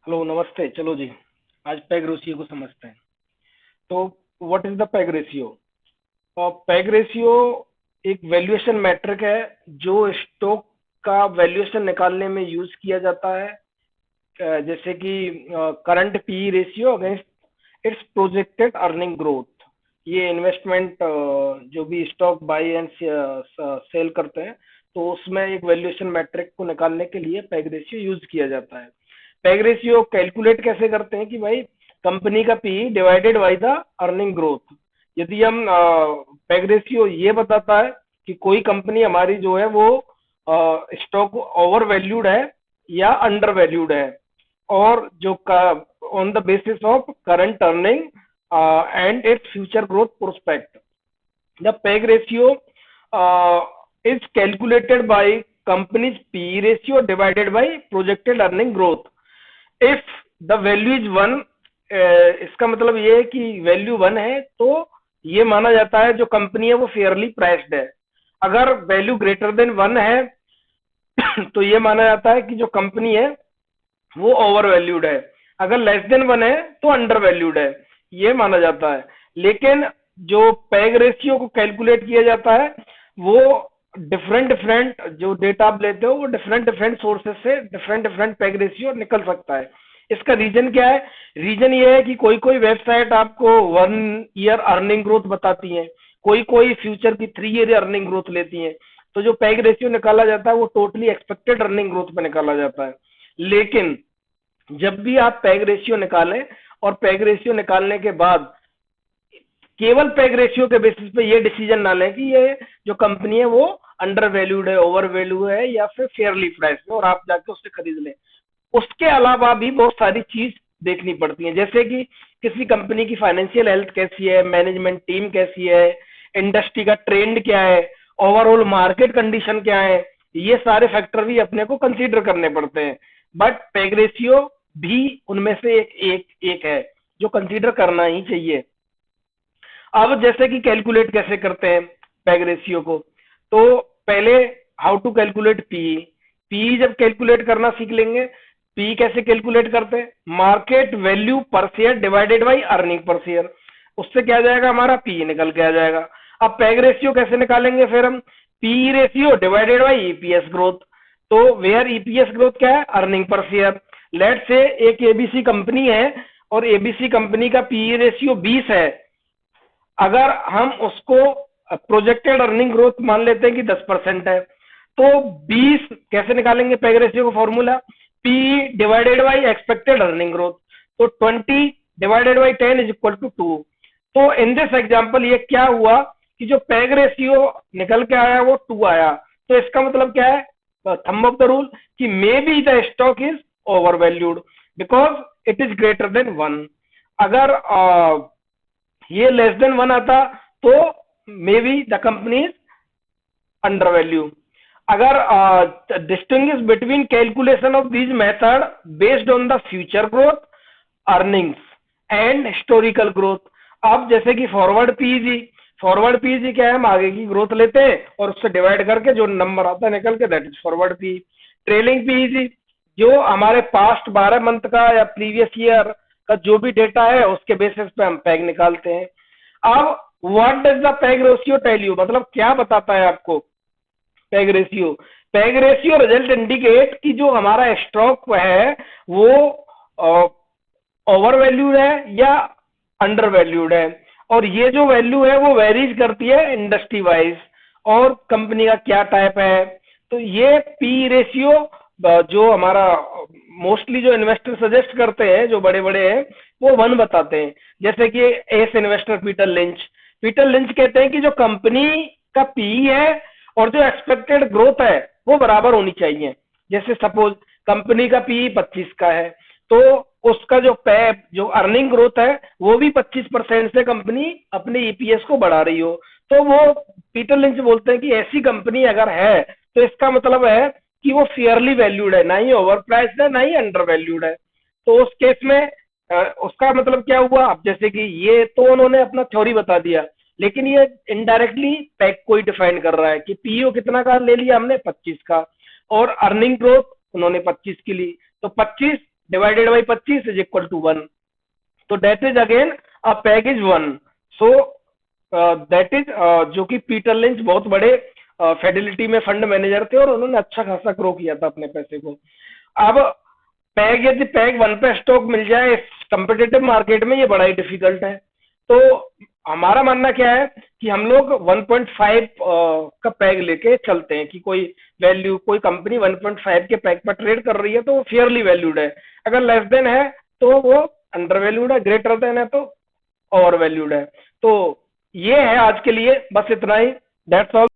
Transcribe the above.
Hello, नमस्ते। चलो जी, आज पैग रेशियो को समझते हैं। तो what is the PEG ratio? PEG ratio एक वैल्यूएशन मैट्रिक है जो स्टॉक का वैल्यूएशन निकालने में यूज किया जाता है। जैसे कि current P ratio against it's projected earning growth. ये इन्वेस्टमेंट जो भी स्टॉक बाई एंड सेल करते हैं, तो उसमें एक वैल्यूएशन मैट्रिक को निकालने के लिए पैग रेशियो यूज किया जाता है। पैग रेशियो कैलकुलेट कैसे करते हैं कि भाई कंपनी का P divided by the earning growth. यदि हम पैग रेशियो ये बताता है कि कोई कंपनी हमारी जो है वो स्टॉक ओवर वैल्यूड है या अंडर वैल्यूड है, और जो on the basis of current earning and its future growth prospect. The PEG ratio is calculated by companies P ratio divided by projected earning growth. If the value is one, इसका मतलब ये है कि value one है तो ये माना जाता है जो कंपनी है वो फेयरली प्राइस्ड है। अगर वैल्यू ग्रेटर देन वन है तो ये माना जाता है कि जो कंपनी है वो ओवर वैल्यूड है। अगर लेस देन वन है तो अंडर वैल्यूड है, ये माना जाता है। लेकिन जो पैग रेशियो को कैलकुलेट किया जाता है वो डिफरेंट डिफरेंट जो डेटा आप लेते हो वो डिफरेंट डिफरेंट सोर्सेस से डिफरेंट डिफरेंट पैग रेशियो निकल सकता है। इसका रीजन क्या है? रीजन ये है कि कोई कोई वेबसाइट आपको 1 ईयर अर्निंग ग्रोथ बताती है, कोई कोई फ्यूचर की 3 ईयर अर्निंग ग्रोथ लेती है। तो जो पैग रेशियो निकाला जाता है वो टोटली एक्सपेक्टेड अर्निंग ग्रोथ पे निकाला जाता है। लेकिन जब भी आप पैग रेशियो निकालें और पैग रेशियो निकालने के बाद केवल पैग रेशियो के बेसिस पे ये डिसीजन ना लें कि ये जो कंपनी है वो अंडर वैल्यूड है, ओवर वैल्यू है या फिर फेयरली प्राइस है, और आप जाके उससे खरीद लें। उसके अलावा भी बहुत सारी चीज देखनी पड़ती है, जैसे कि किसी कंपनी की फाइनेंशियल हेल्थ कैसी है, मैनेजमेंट टीम कैसी है, इंडस्ट्री का ट्रेंड क्या है, ओवरऑल मार्केट कंडीशन क्या है। ये सारे फैक्टर भी अपने को कंसीडर करने पड़ते हैं। बट पैग रेशियो भी उनमें से एक है जो कंसीडर करना ही चाहिए। अब जैसे कि कैलकुलेट कैसे करते हैं पैग रेशियो को, तो पहले how to calculate P. P जब कैलकुलेट करना सीख लेंगे, पी कैसे कैलकुलेट करते हैं? Market value per share divided by earning per share. उससे क्या आ जाएगा? हमारा पी निकल के आ जाएगा। अब पैग रेशियो कैसे निकालेंगे फिर हम? P ratio divided by EPS growth. तो वेयर ईपीएस ग्रोथ क्या है? Earning per share. लेट से एक एबीसी कंपनी है और एबीसी कंपनी का पी रेशियो 20 है। अगर हम उसको प्रोजेक्टेड अर्निंग ग्रोथ मान लेते हैं कि 10% है, तो 20 कैसे निकालेंगे पैग रेशियो का formula? P divided by expected earning growth. तो 20 divided by 10 is equal to 2। तो इन दिस एग्जांपल ये क्या हुआ कि जो पैग रेशियो निकल के आया वो 2 आया। तो इसका मतलब क्या है? थंब ऑफ द रूल कि may be the stock is over valued because it is greater than 1। अगर ये लेस देन 1 आता तो may be the company is under value. अगर distinguish between calculation of these method based on the future growth, earnings and historical growth. अब जैसे कि forward PG, forward PG क्या है? हम आगे की ग्रोथ लेते हैं और उससे डिवाइड करके जो नंबर आता है निकल के, that is forward P. Trailing PG जो हमारे पास्ट 12 मंथ का या प्रीवियस ईयर का जो भी डेटा है उसके बेसिस पे हम पैग निकालते हैं। अब what does the PEG ratio tell you, मतलब क्या बताता है आपको PEG ratio? PEG ratio result indicate कि जो हमारा स्टॉक है वो ओवर वैल्यूड है या अंडर वैल्यूड है। और ये जो वैल्यू है वो वेरीज करती है इंडस्ट्री वाइज और कंपनी का क्या टाइप है। तो ये पी रेशियो जो हमारा मोस्टली जो इन्वेस्टर सजेस्ट करते हैं जो बड़े बड़े हैं वो 1 बताते हैं। जैसे कि S investor Peter lynch, Peter lynch कहते हैं कि जो कंपनी का पी है और जो एक्सपेक्टेड ग्रोथ है वो बराबर होनी चाहिए। जैसे सपोज कंपनी का पी 25 का है तो उसका जो पैप जो अर्निंग ग्रोथ है वो भी 25% से कंपनी अपने ईपीएस को बढ़ा रही हो, तो वो पीटर लिंच बोलते हैं कि ऐसी कंपनी अगर है तो इसका मतलब है कि वो फेयरली वैल्यूड है, ना ही ओवर प्राइस्ड है ना ही अंडर वैल्यूड है। तो उस केस में उसका मतलब क्या हुआ? अब जैसे कि ये तो उन्होंने अपना थ्योरी बता दिया, लेकिन ये इनडायरेक्टली पैक को ही डिफाइन कर रहा है कि पीओ कितना का ले लिया हमने? 25 का, और अर्निंग ग्रोथ उन्होंने 25 की ली। तो 25 divided by 25 is equal to 1। तो that is again a PEG is 1। So that is जो कि पीटर लिंच बहुत बड़े फेडिलिटी में फंड मैनेजर थे और उन्होंने अच्छा खासा ग्रो किया था अपने पैसे को। अब पैग यदि पैग 1 पे स्टॉक मिल जाए कंपिटेटिव मार्केट में, ये बड़ा ही डिफिकल्ट है। तो हमारा मानना क्या है कि हम लोग 1.5 का पैग लेके चलते हैं कि कोई वैल्यू, कोई कंपनी 1.5 के पैग पर ट्रेड कर रही है तो वो फेयरली वैल्यूड है। अगर लेस देन है तो वो अंडर वैल्यूड है, ग्रेटर देन है तो ओवर वैल्यूड है। तो ये है आज के लिए, बस इतना ही। That's all.